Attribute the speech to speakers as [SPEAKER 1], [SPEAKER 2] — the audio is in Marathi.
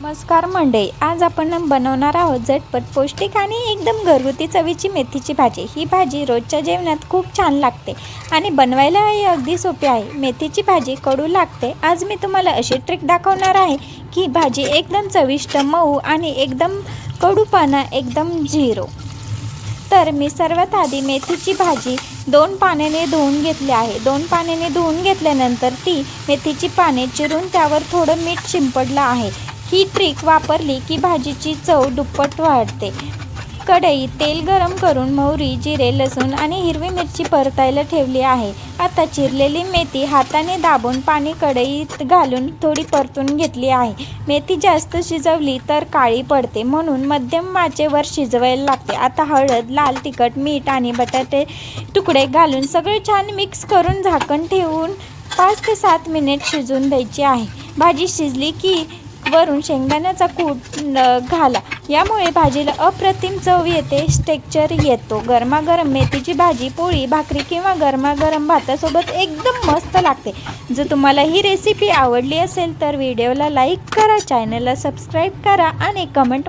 [SPEAKER 1] नमस्कार मंडळी, आज आपण बनवणार आहोत झटपट पौष्टिक आणि एकदम घरगुती चवीची मेथीची भाजी। ही भाजी रोजच्या जेवणात खूप छान लागते आणि बनवायलाही अगदी सोपी आहे। मेथीची भाजी कडू लागते। आज मी तुम्हाला अशी ट्रिक दाखवणार आहे की भाजी एकदम चविष्ट, मऊ आणि एकदम कडूपणा एकदम झिरो। तर मी सर्वात आधी मेथीची भाजी 2 पाण्याने धुवून घेतली आहे। 2 पाण्याने धुवून घेतल्यानंतर ती मेथीची पाने चिरून त्यावर थोडं मीठ शिंपडलं आहे। ही ट्रिक वापरली की भाजीची चव दुप्पट वाढते। कढईत तेल गरम करून मोहरी, जिरे, लसूण आणि हिरवी मिरची परतायला ठेवली आहे। आता चिरलेली मेथी हाताने दाबून पाणी कढईत घालून थोडी परतून घेतली आहे। मेथी जास्त शिजवली तर काळी पडते, म्हणून मध्यम आचेवर शिजवायला लागते। आता हळद, लाल तिखट, मीठ आणि बटाटे तुकडे घालून सगळे छान मिक्स करून झाकण ठेवून 5 ते 7 मिनिट शिजवून द्यायची आहे। भाजी शिजली की वरून शेंगदाण्याचा कूट घाला, यामुळे भाजीला अप्रतिम चव येते, टेक्स्चर येतो। गरमागरम मेथीची भाजी पोळी, भाकरी किंवा गरमागरम भातासोबत एकदम मस्त लागते। जर तुम्हाला ही रेसिपी आवडली असेल तर व्हिडिओला लाईक करा, चॅनलला सबस्क्राईब करा आणि कमेंट